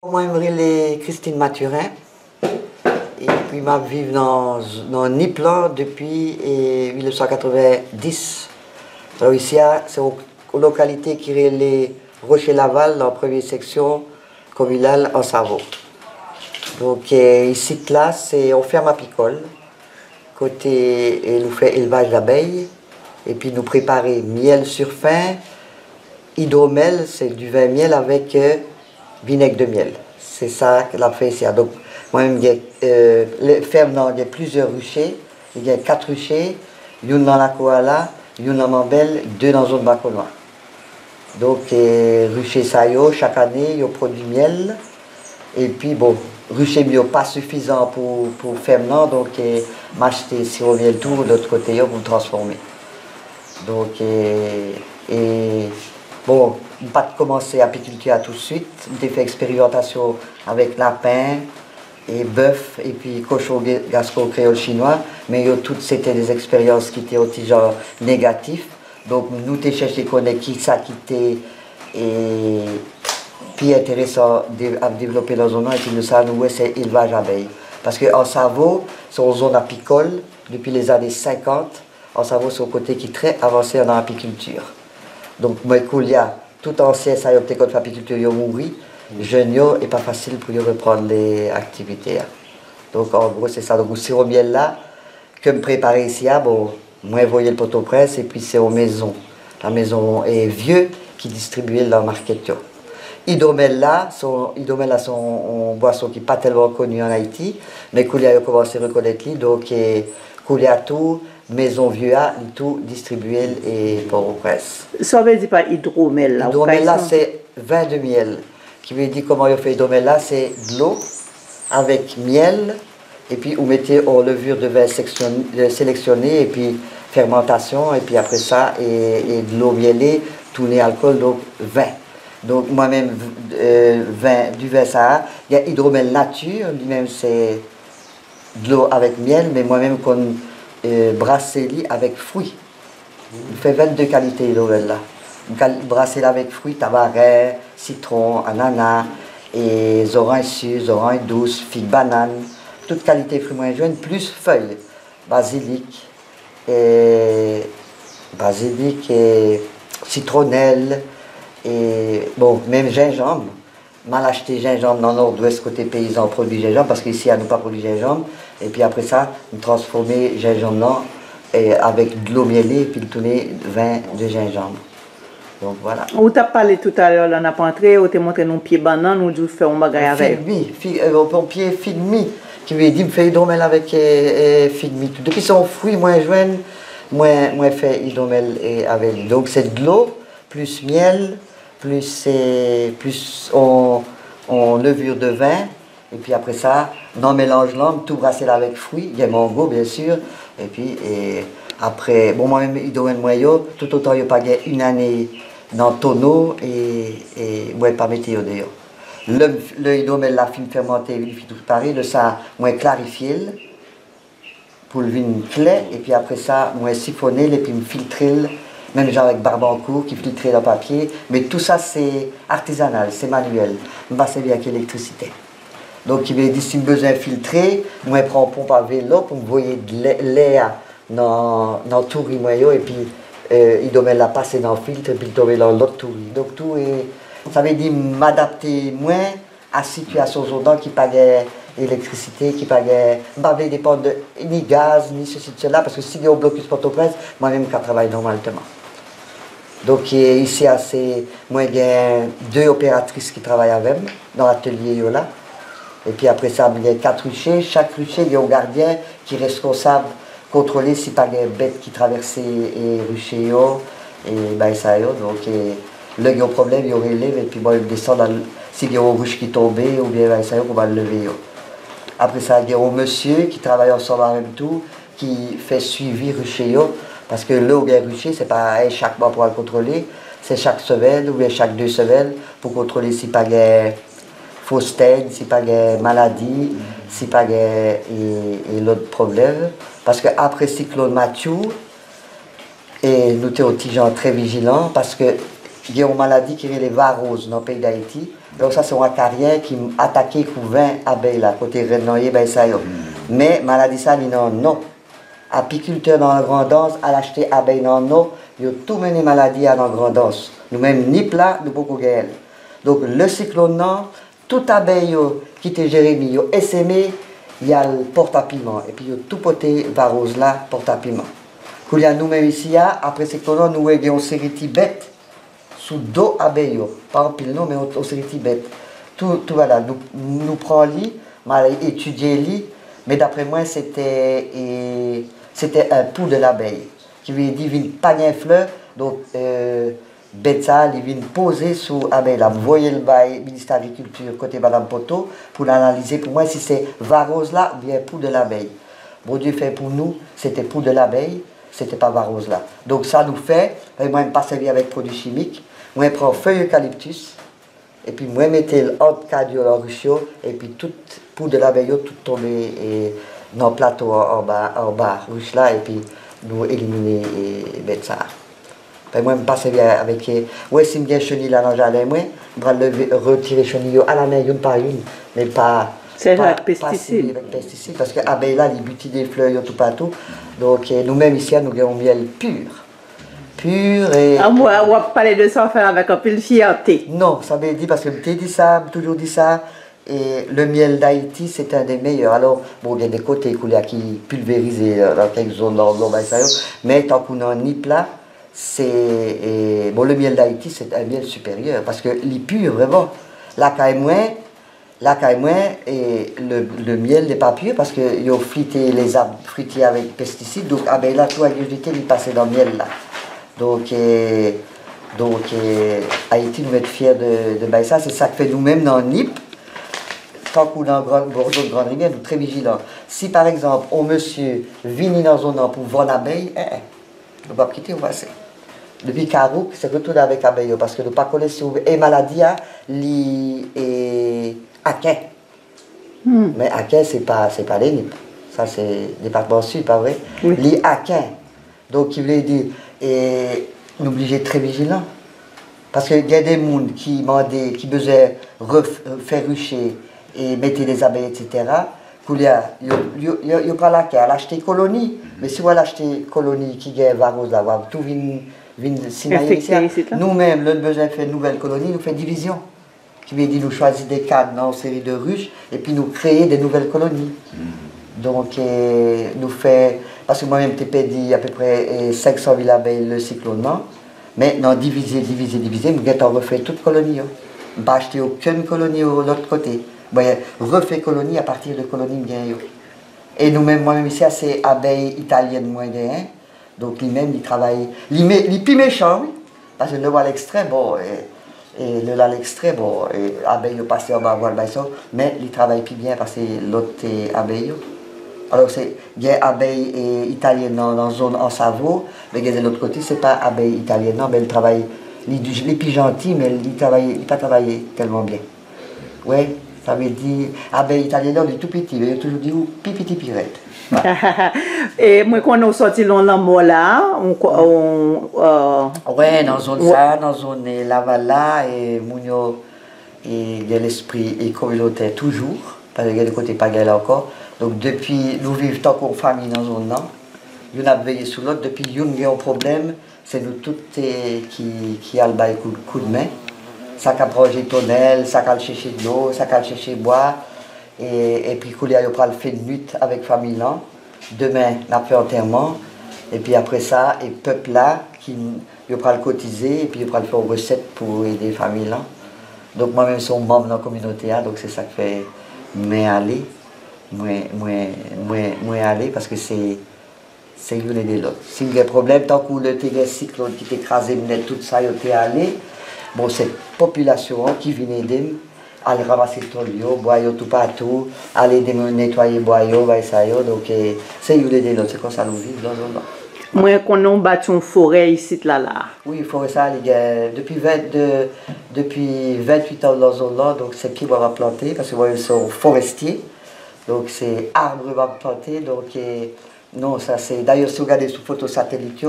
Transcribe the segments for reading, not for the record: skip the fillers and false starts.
Moi, je m'appelle Christine Mathurin et puis je vis dans Niplan depuis 1990. Alors ici, c'est une localité qui est les Rocher-Laval, dans la première section communale en Savo. Donc ici, là, on ferme apicole. Côté, nous fait élevage d'abeilles et puis nous préparer miel sur fin, hydromel, c'est du vin miel avec vinaigre de miel. C'est ça que l'a fait ici. Donc, moi-même, les fermes, il y a plusieurs ruchers. Il y a 4 ruchers, une dans la Koala, une dans Mambel, 2 dans zone Baconois. Donc, rucher ça, chaque année, ils produit miel. Et puis, bon, rucher mieux pas suffisant pour ferme, non. Donc, m'acheter sirop miel tout de l'autre côté pour transformer. Donc, bon, pas de commencer l'apiculture tout de suite. J'ai fait expérimentation avec lapin et bœuf et puis cochon gasco-créole chinois. Mais toutes c'était des expériences qui étaient aussi genre négatives. Donc nous t'ai cherché connaître qui ça qui était et puis intéressant à développer dans zone et puis nous ça nous c'est élevage abeilles. Parce qu'en Savo, c'est une zone apicole depuis les années 50. En Savo, c'est un côté qui est très avancé dans l'apiculture. Donc moi Koulia, tout ancien ça y a peut-être l'apiculture yo mouri, jeune yo et pas facile pour y reprendre les activités. Donc en gros c'est ça. Donc c'est au miel là que me préparer ici bon moi voyez le Port-au-Prince et puis c'est aux maisons. La maison est vieux qui distribue dans le market. Hydromel là, son une boisson qui n'est pas tellement connue en Haïti, mais Koulia a commencé à reconnaître lui, donc Koulia tout, maison vieux à tout distribué et Port-au-Prince. Ça veut dire pas hydromel là. Hydromel là c'est vin de miel. Qui veut dire comment on fait hydromel là, c'est de l'eau avec miel et puis vous mettez en levure de vin sélectionnée et puis fermentation et puis après ça et de l'eau mielée, tourner alcool donc vin. Donc moi-même du vin ça, il y a hydromel nature, lui-même c'est de l'eau avec miel, mais moi-même qu'on brasserie avec fruits. Il fait 22 qualités hydromel là. Brasserie avec fruits, tabaret, citron, ananas, et oranges sûres, oranges douces, figues, bananes, toutes qualités fruits moins jaunes, plus feuilles, basilic et citronnelle, et bon, même gingembre. Mal acheté gingembre dans le nord-ouest côté paysan produit gingembre parce qu'ici à nous pas produit gingembre et puis après ça nous transformer gingembre et avec de l'eau mielée et puis le tourner vin de gingembre. Donc voilà. On t'a parlé tout à l'heure, on a pas entré, on t'a montré nos pieds banane, on dit faire un bagage avec. Pied figmi qui veut dire faire hydromel avec figmi. Depuis son fruit moins jeune, moins fait hydromel avec. Donc c'est de l'eau plus miel plus on levure de vin, et puis après ça, on mélange l'homme, tout brassé là avec fruits, il y a mango bien sûr, et puis après, bon moi-même, hydromel moyen, tout autant il n'y a pas une année dans le tonneau, et moi pas météo d'ailleurs. Le hydromel, la film fermenté, il fait tout pareil, le ça, moi clarifié, pour le vin clé, et puis après ça, moi siphonner, et puis me filtrer. Même genre avec barbancourt qui filtrait le papier, mais tout ça c'est artisanal, c'est manuel. On va servir avec l'électricité. Donc il veut dire si besoin filtrer, moi je prends pompe à vélo pour me voyer de l'air dans tout riz et puis il doit la passer dans le filtre et puis il doit dans l'autre tout. Donc tout est, ça veut dire m'adapter moins à la situation zone qui pagaient électricité, qui pagaient, pas dépendre de ni gaz ni ceci de cela parce que si il y a un blocus Port-au-Prince, moi-même je travaille normalement. Donc ici, moi j'ai 2 opératrices qui travaillent avec moi dans l'atelier là. Et puis après ça, il y a 4 ruchers. Chaque rucher, il y a un gardien qui est responsable de contrôler si pas des bêtes qui traversent les ruchers et ben ça donc là il y a un problème, il y a un relève et puis moi je descends s'il y a un ruche qui tombe ou bien ben ça on va le lever. Après ça, il y a un monsieur qui travaille ensemble avec tout, qui fait suivi rucher. Parce que là où il y a rucher, c'est pas chaque mois pour le contrôler, c'est chaque semaine ou bien chaque 2 semaines pour contrôler si pas de fausse tête, si pas de maladie, si pas de l'autre problème. Parce qu'après cyclone Mathieu, nous sommes aussi très vigilants parce qu'il y a une maladie qui est les varoses dans le pays d'Haïti. Donc ça, c'est un carrière qui attaque 20 abeilles là, côté Rennoyer, ben ça y est. Mais maladie ça, non. Apiculteur dans la grandance, à l'acheter abeilles dans l'eau, il y a tout mené maladie à la grandance. Nous-mêmes, ni plat, nous beaucoup guère. Donc le cyclone non, toute abeille qui était Jérémie, yo SME, il y a le porte à piment. Et puis il y a tout poté varose là, porte à piment. Quand il y a nous-mêmes ici, après cyclone, nous avons une série de bêtes sous deux abeilles. Pas en pile non, mais une série de bêtes. Tout voilà, nous prenons lit, mal étudier lit, mais d'après moi, c'était un pouls de l'abeille. Qui veut dire une panier fleur, donc bête ça, il vient poser sous l'abeille. Là, vous voyez le bail, ministère de l'Agriculture, côté Madame Poto, pour l'analyser pour moi si c'est varose là ou bien pouls de l'abeille. Bon Dieu fait pour nous, c'était pouls de l'abeille, c'était pas varose là. Donc ça nous fait, moi je pas servi avec produits chimiques, moi je prends feuille eucalyptus, et puis moi je mettais l'anticardio, l'enrichio, et puis toute pouls de l'abeille, tout tombé dans le plateau en bas, ruche là, et puis nous éliminer et mettre ça. Ben moi, je passe avec. Ouais, si je chenille là dans le jardin, moi, je vais retirer chenille à la main, une par une, mais pas. C'est avec pesticides. Avec pesticides, parce que l'abeille là, il butit des fleurs tout partout. Donc, nous-mêmes ici, nous avons un miel pur. Pur et. Ah, moi, on va parler de ça faire avec un peu de fierté. Non, ça veut dire, parce que je t'ai dit ça, toujours dit ça. Et le miel d'Haïti, c'est un des meilleurs. Alors, bon, il y a des côtés qui pulvérisés dans quelques zones dans l'eau, mais tant qu'on a ni plat, c'est. Bon, le miel d'Haïti, c'est un miel supérieur, parce que il pur, vraiment. La caille et le miel n'est pas pur, parce qu'ils ont frité les arbres fruitiers avec pesticides, donc, ah ben là, tout à il passait dans le miel là. Donc, Haïti, nous être fiers de ça, c'est ça que fait nous-mêmes dans NIP. Tant qu'on est dans Bordeaux de Grande Rivière, nous sommes très vigilants. Si par exemple, un monsieur vient dans une zone pour vendre l'abeille, nous ne pouvons pas quitter, on va passer. Depuis Karouk, c'est retourné avec l'abeille, parce que nous ne pouvons pas connaître si les maladies, les Akin. Mais Akin, ce n'est pas les NIP. Ça, c'est le département sud, pas vrai? Oui. Les Akin. Donc, il voulait dire, nous obligés très vigilants. Parce qu'il y a des gens qui besoin faire rucher et mettre des abeilles, etc. Il y a pas la carte, acheter colonie. Mais si vous achetez colonie qui gagne varose, là, tout vient signaler ici. Nous-mêmes, le besoin de faire une nouvelle colonie, nous fait division. Qui veut dire nous choisir des cadres dans une série de ruches et puis nous créer des nouvelles colonies. Donc, nous fait. Parce que moi-même, j'ai dit à peu près 500 000 abeilles le cyclone. Mais non, diviser, nous avons refait toute colonie. On ne pas acheter aucune colonie de l'autre côté. Refait colonie à partir de colonies bien. Et nous-mêmes, moi-même ici, c'est abeilles italiennes moins de 1. Donc, lui-même, il travaille. Il est plus méchant, oui. Parce que le voit à l'extrait, bon. Et le là à l'extrait, bon. Et abeilles, il passe en bas, voir ça. Mais il travaille plus bien parce que l'autre est abeille. Alors, il y a abeilles italiennes dans la zone en Savoie, mais de l'autre côté, ce n'est pas abeille italienne, non, mais elle travaille, il est plus gentil, mais il ne pas travaillé tellement bien. Oui, ça veut dire, abeille italienne, il est tout petit, mais il a toujours dit, petit pirette. Et moi, quand on sorti dans l'amour là, oui, dans zone ça, dans zone Laval là, et Mounio, il y a l'esprit et communautaire toujours, parce qu'il y a le côté pas là encore. Donc depuis, nous vivons tant qu'en famille dans une zone, nous avons veillé sur l'autre. Depuis nous avons un problème, c'est nous tous qui avons le coup de main. Ça a projet tonnel, ça a chercher de l'eau, ça a chercher bois. Et puis, il y a le fait de nuit avec famille là. Demain, on a fait enterrement. Et puis après ça, et peuple là, qui le cotiser, et puis il faire une recette pour aider les familles là. Donc moi-même, je suis membre de la communauté, donc c'est ça qui fait aller. Moi aller parce que c'est l'une des l'autre. Si il y a un problème, tant que le cyclone qui t'écrasé, tout ça, il est allé, bon, cette population qui vient aider, aller ramasser le lieu, boire tout partout, aller nettoyer le boyau, donc c'est l'une des l'autre, c'est comme ça nous vivons dans le. Moi, qu'on a bâti une forêt ici, là. Oui, forêt ça, depuis 28 ans dans la zone là, donc c'est qui va planter, parce que moi, ils sont forestiers. Donc c'est arbres va planter, donc non, ça c'est. D'ailleurs, si vous regardez sur photo satellite,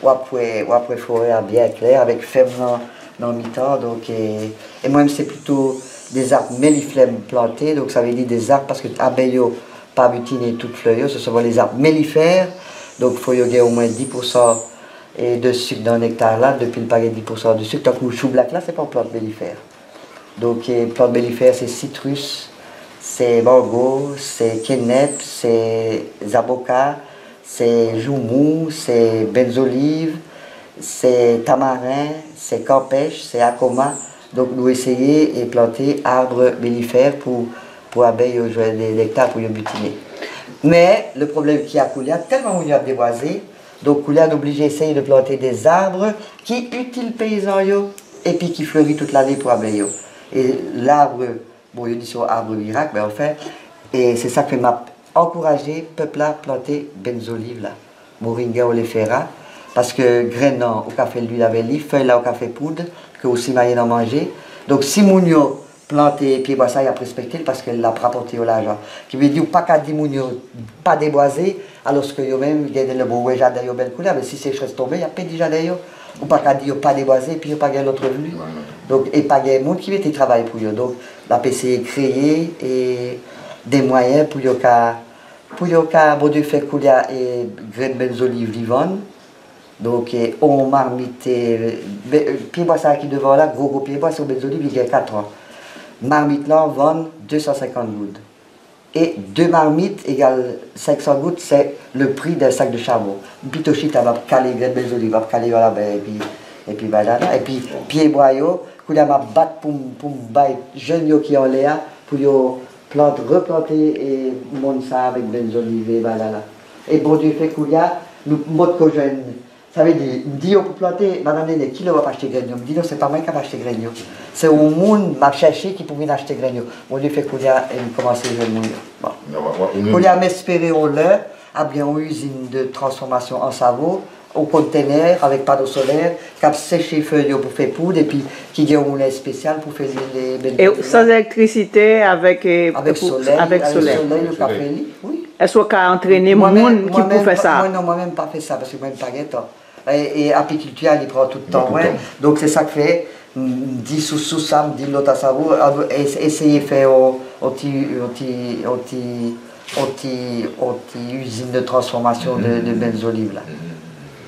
ou après forêt bien clair, avec ferme dans mi-temps. Donc, et moi-même, c'est plutôt des arbres mellifères plantés. Donc, ça veut dire des arbres parce que abeilles, pas butiner toutes feuilles, ce sont les arbres mellifères. Donc, il faut y avoir au moins 10% de sucre dans un hectare là, depuis le paquet 10% de sucre. Tant que le chou black là, c'est pas une plante mellifère. Donc, plante mellifère, c'est citrus, c'est mango, c'est quenep, c'est zaboka, c'est joumou, c'est benzolive, c'est tamarin, c'est campèche, c'est acoma. Donc nous essayons et planter arbres mellifères pour abeilles des hectares pour les butiner. Mais le problème qu'il y a à Koulia, tellement où il y a déboisé, donc Koulia est obligé d'essayer de planter des arbres qui utilisent les paysans et puis qui fleurissent toute l'année pour abeilles. Et l'arbre, bon, il dit sur arbre miracle, mais enfin, et c'est ça que m'a encouragé le peuple à planter benzolive là, moringa oleifera, parce que graines au café l'huile avec l'huile, feuilles là au café poudre, que aussi moyen d'en manger. Donc si Mounio planter pied bois ça, il a respecté parce qu'elle l'a rapporté au l'argent. Qui veut dire pas qu'à dire Mounio pas déboisé, alors que yo même il y a le bon jardin yo belle couleur, mais si c'est chose tombée, il y a pas de jardin ou pas qu'à dire pas déboisé puis pas gagner l'autre revenu. Donc et pas gagner monde qui veut travailler pour eux. Donc la PC créer et des moyens pour yo bon Dieu fait couler et graines benzolive livonne. Donc, on marmite, pied bois ça qui devant là, gros pied bois sur benzolive, il y a 4 ans. Marmite là, on vend 250 gouttes. Et 2 marmites égale 500 gouttes, c'est le prix d'un sac de charbon. Pitochi, tu vas caler graines benzolive, va caler là, et puis voilà. Et puis, pied bois, qu'on a battre pour les jeunes qui ont l'air, pour replanter et monter ça avec benzolive, et voilà. Et bon Dieu fait qu'il y a, nous, mode que jeunes. Ça veut dire, dit pour planter, madame Néné, qui ne va pas acheter graines? Me dit non, c'est pas moi qui va acheter graines. C'est au monde m'a cherché qui pouvait acheter graines. On lui fait qu'il y a commencé à jeune. Bon. Il y a m'espérer au lait, à bien une usine de transformation en savon, au conteneur avec panneau solaire, qui a séché feuilles pour faire poudre et puis qui a un lait spécial pour faire les. Et sans électricité, avec soleil. Avec soleil, le café, oui. Est-ce qu'on a entraîné le monde qui peut faire ça? Moi-même pas fait ça parce que moi-même pas de temps. Et apiculture, il prend tout le temps. Ouais. Donc c'est ça que fait, dit sous ça, dit l'autre savon, essayer de faire une usine de transformation de benzolive là.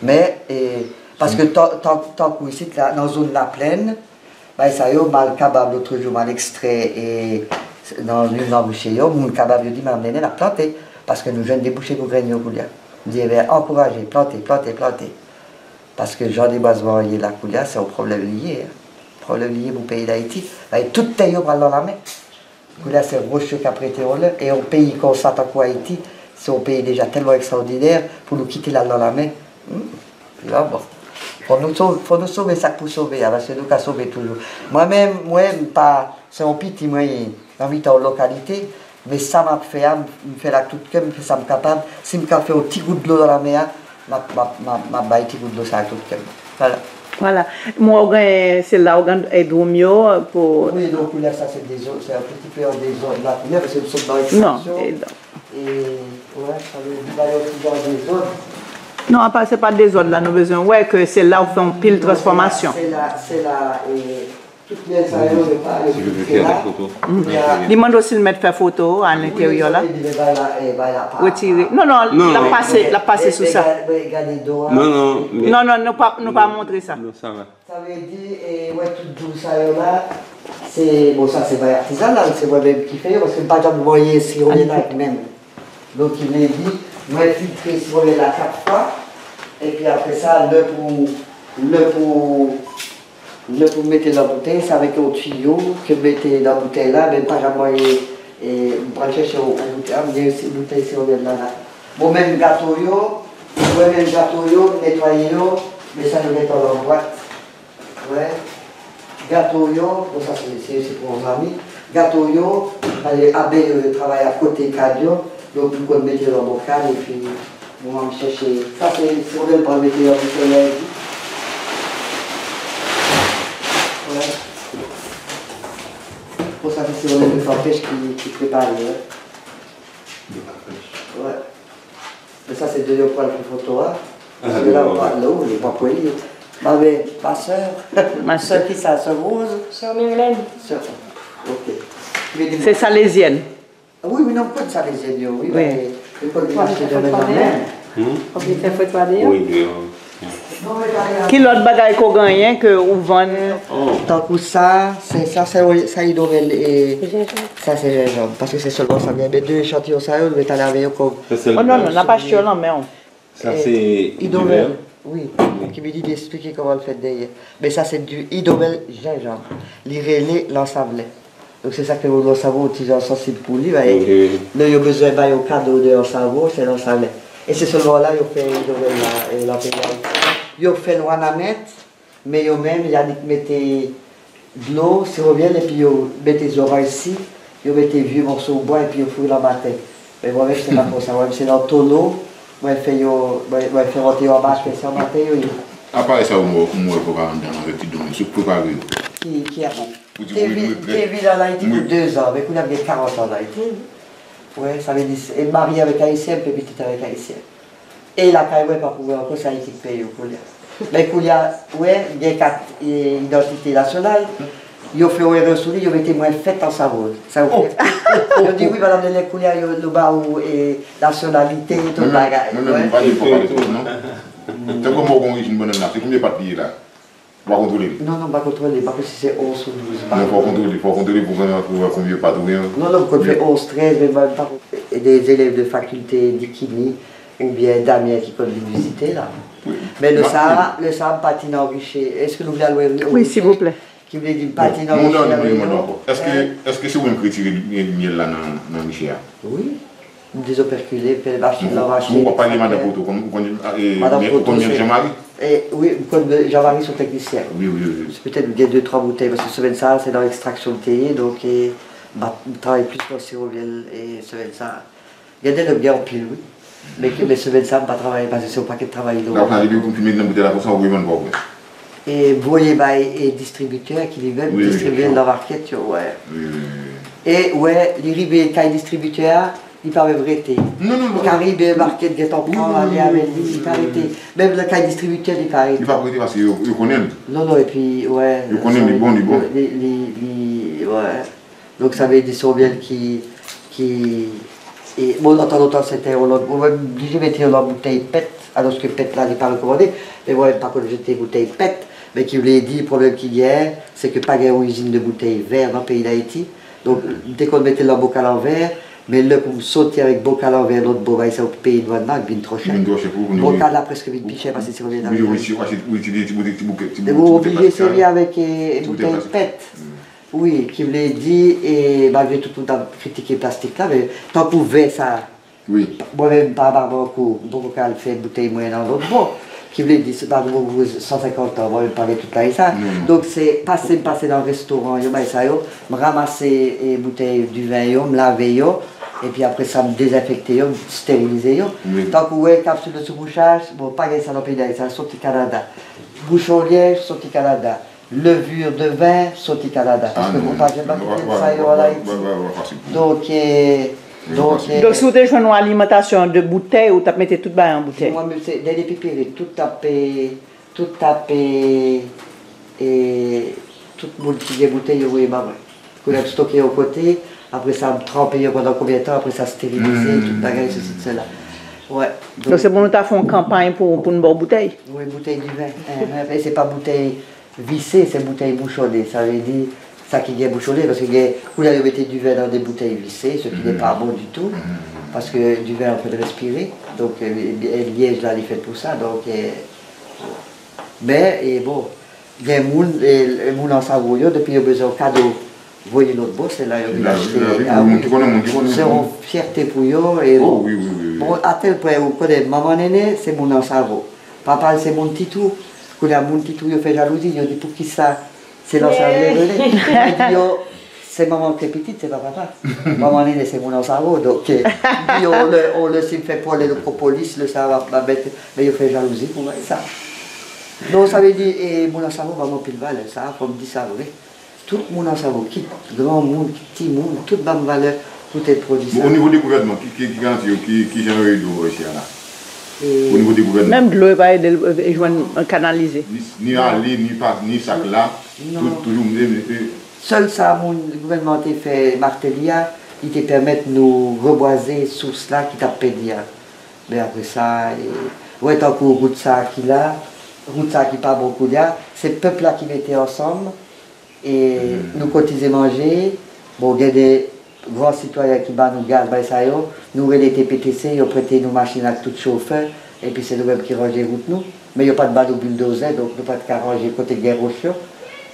Mais, parce que tant qu'ici, dans la zone de la plaine, bah, ça y est, mal capable, l'autre jour, mal extrait, et dans une embouchure, mon capable, il dit, m'a amené la planter, parce que nous jeunes débouchés pour grainer au Koulia. Il dit, encourager, planter. Parce que Jean Desboisements et la Koulia, c'est un problème lié. Problème lié au pays d'Haïti. Tout est dans la main. Koulia, c'est rocheux qui a prêté au lait. Et un pays comme ça, tant qu'Haïti, c'est un pays déjà tellement extraordinaire pour nous quitter là dans la main. Là, bon. Faut nous sauver ça pour sauver, parce que nous qu'à sauver toujours. Moi-même, c'est un petit moyen, dans la localité, mais ça m'a fait, me fait la toute cœur, me fait ça me capable. Si je fais un petit goût de l'eau dans la mer, ma baille petit goût de l'eau ça toute cœur. Voilà. Voilà. Moi, c'est là où est Dromio pour. Oui, donc là, ça c'est des zones, c'est un petit peu des zones là, parce que nous sommes dans l'extension. Non. Et ouais, ça veut dire aussi dans des zones. Non, c'est pas des zones là, nous avons besoin. Ouais, que c'est là où on fait une pile transformation. C'est là, et toutes les aéros de part, si je veux faire des photos. Demande aussi de mettre faire photo à l'intérieur là. Retirer. Non, la passer sous ça. Non, nous pas montrer ça. Non, ça va. Ça veut dire, ouais, tout ça là, c'est, bon, ça c'est pas artisanal, c'est moi-même qui fait, parce que par exemple, vous voyez, si on est là même. Donc il m'a dit, moi filtrer si on est là 4 fois, et puis après ça, le pour mettre dans la bouteille, c'est avec un tuyau que vous mettez dans la bouteille là, mais pas jamais, et vous prenez chercher au bouteille, il y a aussi une bouteille si on est là. Bon, même gâteau, nettoyer, mais ça nous met dans la boîte. Ouais. Gâteau, bon, ça c'est pour nos amis. Gâteau, abeilles travaillent à côté cardio, donc vous pouvez mettre dans le bocal et puis on va me chercher. Ça c'est si on veut pas mettre dans le bocal. Ouais. Pour ça c'est si on veut faire pêche qui prépare. Ouais. Mais ça c'est de pour la photo. Parce que là on parle là où, il n'est pas poêlé. Ma soeur. Soeur qui ça, soeur Rose? Sœur Myrlène. Soeur. Ok. C'est salésienne. Oui, non, pas de salésienne, oui. Mais il faut le marcher de On peut faire photo à dire. Oui, oui. Qui l'autre bagaille qu'on gagne que vous vendez? Tant que ça, ça idovelle et ça c'est gingembre. Parce que c'est seulement ça vient. Mais deux échantillons, ça, on va aller avec comme. Oh non, non, on n'a pas chier là, mais on. Ça c'est idovelle. Oui, qui me dit d'expliquer comment le fait d'ailleurs. Mais ça c'est du idovelle gingembre. L'irélé, l'ensablé. Donc c'est ça que vous savez, petit gens sensibles pour lui. Là, il y a besoin d'un cadeau de l'ensablé, c'est l'ensablé. Et c'est seulement là, il fait idovelle et l'ensablé. Il fait le wanamet, mais même, il a dit que mettez de l'eau, si vous revenez, et puis vous mettez les oreilles ici, vous mettez vieux morceaux de bois, et puis vous fouillez la bataille. Mais moi-même, c'est pas pour ça. Moi-même, c'est dans le tonneau, moi, je fais rentrer en bas, c'est en bataille. À part ça, moi, je peux pas rentrer dans le petit domaine, je peux pas rire. Qui a bon? T'es vu dans l'Haïti pour 2 ans, mais qu'on avait 40 ans dans l'Haïti. Oui, ça veut dire, et marié avec Haïtien, puis petit avec Haïtien. Et la caille, pas pouvoir encore ça qui paye au Koulia. Mais Koulia, ouais, il y a 4 identités nationales. Ils ont fait un erreur sur lui, ils ont été moins fait en Savoie. Ça vous fait. Ils ont dit oui, madame les Koulia, le bas et nationalité, tout le bagage. Non, non, pas de tout, non. C'est comme on dit une bonne nation, c'est combien de papiers là? On va contrôler. Non, pas contrôler, pas que si c'est 11 ou 12. Non, il faut contrôler pour voir combien de papiers. Non, quand on fait 11, 13, mais même pas. Et des élèves de faculté d'Ikini. Ou bien Damien qui peut nous visiter là. Oui. Mais le Sahara patine enrichi. Est-ce que nous voulons aller oui, s'il vous plaît. Qui voulait dire patine enrichi. Est-ce que c'est vous qui retirez le miel là dans le Michel? Oui. Nous des operculés, puis les machines l'enracher. Vous ne parlez pas de Madame Poto, comme Jean-Marie? Oui, comme Jean-Marie, son technicien. Oui. C'est peut-être 2-3 bouteilles, parce que semaine ça, c'est dans l'extraction de thé, donc on travaille plus dans le Siroviel et semaine ça. Il y a des lobbies en pile, oui. Mais les semaines ça ne pas travailler parce que c'est un paquet de travail. Donc, on a dit que vous mettez dans la bouteille là pour ça, vous ne pouvez pas. Et vous voyez, et distributeurs qui lui-même distribuent leur market, ouais. Et ouais, les ribés, quand ils distributeurs, ils peuvent arrêter. Non. Quand les ribés, market, ils prennent, aller avec lui, ils peuvent arrêter. Même le cas distributeur, ils peuvent arrêter. Ils peuvent arrêter parce qu'ils connaissent. Non, et puis, ouais. Ils connaissent les bons. Ouais. Donc, ça veut dire des surviels qui. Et bon, dans temps, c'était on va obligé de mettre dans la bouteille PET, alors que PET là n'est pas recommandé, mais moi, par contre, j'étais bouteille PET, mais qui voulait dire, le problème qu'il y a, c'est que pas une usine de bouteilles vertes dans le pays d'Haïti. Donc, dès qu'on mettait leur bocal en verre, mais là, pour sauter avec bocal en verre, l'autre bocal, c'est au pays de maintenant, il vient trop cher. Bocal là, presque vite plus cher parce que c'est revenu dans le pays. Et vous obligez de servir avec une bouteille PET. Oui, qui voulait dire, et malgré tout a critiqué le plastique là, mais tant qu'on veut ça, oui. Moi-même, par beaucoup qu'elle fait bouteille moyenne dans l'autre bon, qui voulait dire, c'est pas 150 ans, moi-même parler tout là et ça. Donc c'est passer dans le restaurant, je me ramasser les bouteilles du vin, me laver, et puis après ça me désinfecter, me stériliser. Tant qu'on voit capsule de sous-bouchage, bon, pas ça dans le pays d'Haïti, ça sorti Canada. Bouchon liège, sorti Canada. Levure de vin, sorti Canada. Parce que vous parlez pas de ça en Haïti. Donc, si vous avez une alimentation de bouteilles ou vous mettez tout en bouteille? Moi, c'est des pipérés, tout tapé, et tout le monde qui a bouteille, oui, bah ouais. Vous avez stocké au côté, après ça, tremper pendant combien de temps, après ça, stériliser, tout bagage, ceci, cela. Ouais. Donc c'est bon, nous avons fait une campagne pour une bonne bouteille? Oui, bouteille du vin. Et c'est pas bouteille vissée, c'est bouteille bouchonnée. Ça veut dire ça qui est bouchonné, parce que vous avez mis du vin dans des bouteilles vissées, ce qui n'est pas bon du tout, parce que du vin on peut le respirer. Donc Liège là, il est fait pour ça. Donc, mais et bon, il y a des gens en Savoie, depuis il y a besoin de cadeau. Vous voyez notre boss, c'est là, il a acheté. C'est une fierté pour eux. Et bon, à tel point, vous connaissez, maman Néné, c'est mon en Savoie. Papa, c'est mon titou. Quand il y a mon titou, il fait jalousie, il dit pour qui ça? C'est l'ancien relais. Il dit, c'est maman qui est petite, c'est pas papa. Maman Néné, c'est mon en Savoie. Donc, on le fait pour les propolis, le savoir, mais il fait jalousie pour ça. Donc, ça veut dire, et mon en Savoie va m'en valeur, ça, comme dit ça, oui. Tout le monde en Savoie, grand monde, petit monde, toute bonne valeur, tout est produit. Au niveau des gouvernements, qui garantit, qui génère d'eau ici là? Au niveau du gouvernement. Même de l'eau, il va être canalisé. Ni aller, ni sac là. Toujours. Seul ça, mon gouvernement a fait Martelia, il te permet de nous reboiser sous cela qui t'a pédia. Mais après ça, ouais, tant que route ça qui là, route ça qui pas beaucoup là, c'est le peuple là qui mettait ensemble et nous cotiser manger. Bon, il y a des grands citoyens qui battent nous gaz, nous les TPTC, ils ont prêté nos machines à tout chauffeur et puis c'est nous-mêmes qui rangent les routes nous. Mais il n'y a pas de balle au bulldozer, donc nous pas de ranger côté guerre au chien.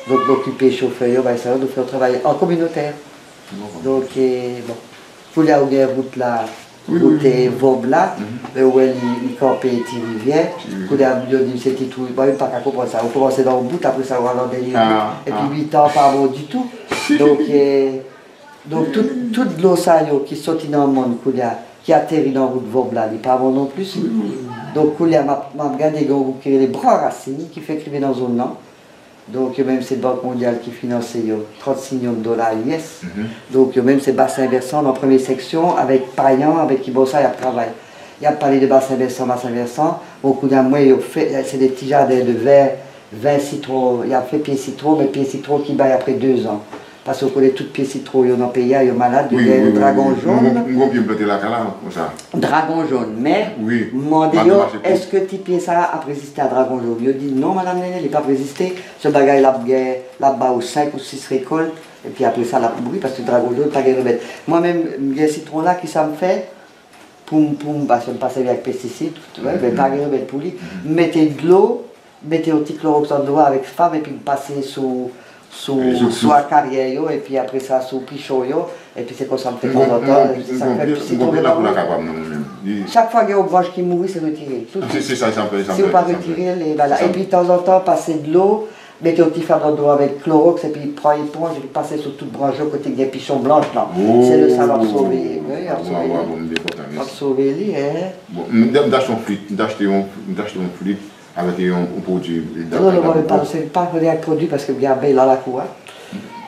Donc d'occuper les chauffeurs, nous faisons travail en communautaire. Donc, bon, il faut aller à la route là, route Vob là, où il campait les rivières, il faut aller à c'était tout, il n'y a pas qu'à comprendre ça. On commençait dans le bout, après ça on va dans des rivières, et puis 8 ans pas bon du tout. Donc toute l'eau qui sortit dans le monde, qui atterrit dans la route Vob là, il n'est pas bon non plus. Donc, il m'a regardé les bras racines qui fait écrire dans zone là. Donc, même c'est la Banque mondiale qui finance 36 millions de dollars US. Donc, même c'est bassin versant dans la première section avec Payan, avec qui ça, il y a travail. Il y a parlé de bassin versant. Beaucoup d'un mois, c'est des petits jardins de verre, 20 citrons. Il y a fait pied citron, mais pied citron qui baille après 2 ans. Parce qu'on connaît toutes pieds citron, il y en a payé, il y a malade, il y a dragon jaune. Dragon jaune, mais, est-ce que tu pieds ça a résisté à dragon jaune? Il dit non, madame Néné, il n'a pas résisté. Ce bagage là-bas aux 5 ou 6 récoltes, et puis après ça, la pourri, parce que le dragon jaune, pas de remède. Moi-même, il y a un citron là qui ça me fait, parce que je ne passe avec pesticides, mais pas de remède pour lui. Mettez de l'eau, mettez un petit chloroxone d'eau avec femme, et puis passez sous la carrière, et puis après ça, sous pichon, et puis c'est comme ça me fait de temps en temps. Chaque fois qu'il y a une branche qui mourit, c'est retiré. C'est ça, ça peut. Si vous ne pas retirer, et puis de temps en temps, passer de l'eau, mettez un petit fardeau d'eau avec Clorox, et puis prends l'éponge, et puis passez sur toute branche, côté des pichons blanches là. C'est le ça va sauver. Oui, va sauver lui, hein. D'acheter un fruit avec un produit. Non, pas de produit parce que vous avez là la cour.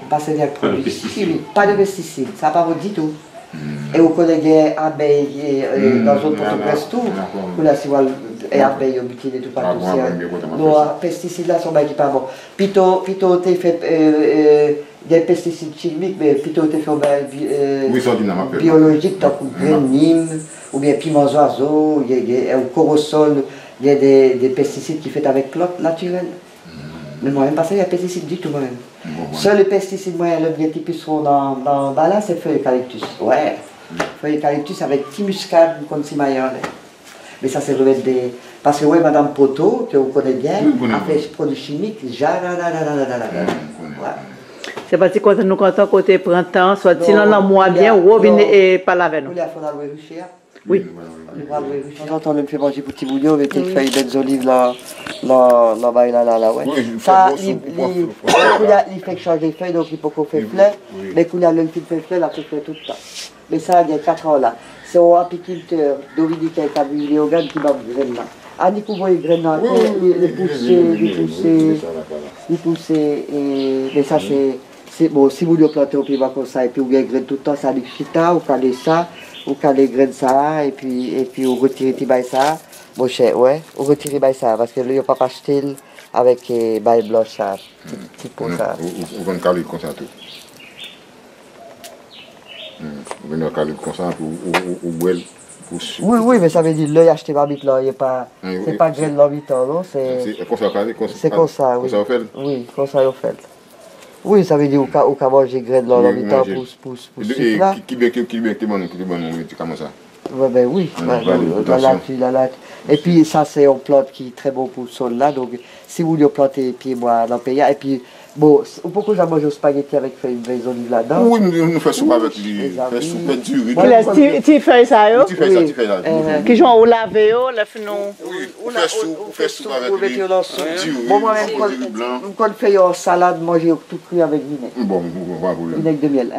Pas de produit. Pas de pesticides, ça n'a pas du tout. Et vous connaissez abeilles dans une autre tout. Vous là, si vous avez abeilles au butin et tout partout. Les pesticides là sont pas bons. Plutôt, tu fait des pesticides chimiques, mais plutôt tu fait biologiques, donc graines, ou bien piments oiseaux, ou corosol. Il y a des pesticides qui sont faits avec plantes naturelles. Mais moi, je n'aime pas ça, il y a des pesticides du tout moi-même. Seul les pesticides, moi, l'objectif qui sont dans là, c'est feuille eucalyptus. Ouais. Feuille eucalyptus avec petit muscade, comme si maillot. Mais ça, c'est remettre des. Parce que, ouais, Madame Poto, que vous connaissez bien, a fait des produits chimiques, c'est parce que quand nous comptons côté printemps, soit sinon, le mois bien, ou revenez et pas la veine. Oui. On entend le fait manger petit bouillon avec des feuilles d'olive là, ouais. Ça, il fait changer les feuilles, donc il faut qu'on fait fleur. Mais quand il y a le petit fait fleur, là, il fait tout le temps. Mais ça, il y a 4 ans là. C'est un apiculteur dominicain qui a vu les organes qui va les graines là. Ah, ni qu'on voit les graines là, les pousser, mais ça c'est bon, si vous le plantez au pied comme ça, et puis vous avez les graines tout le temps, ça dit chita, ou calez ça. Ou quand les graines ça, et puis on retire ça. Bon, ouais, on retire ça, parce que là, il n'y a pas acheté avec les bails blanches, ça, petit pot ça. Vous venez caler comme ça tout. Vous venez caler comme ça, ou boire. Oui, mais ça veut dire l'œil acheté ma bite là, c'est pas graine l'habitant, non? C'est comme ça, c'est comme ça, oui. Comme ça, on fait? Oui, comme ça, on fait. Oui, ça veut dire au cas manger graines dans l'habitant, pousse là. Qui bien comme ça? Ben oui, et puis ça c'est une plante qui est très bon pour le sol là, donc si vous voulez planter pieds moi dans le pays, et puis bon, pourquoi j'ai mangé au spaghetti avec des olives là-dedans? Oui, nous faisons soupe avec du riz. Tu fais ça, yo? Tu fais ça. Qui jouent au lavé, le finon. Oui, on fait soupe avec du riz blanc. Moi-même, quand je fais une salade, manger tout cru avec vinaigre. Bon, on va vous vinaigre de miel.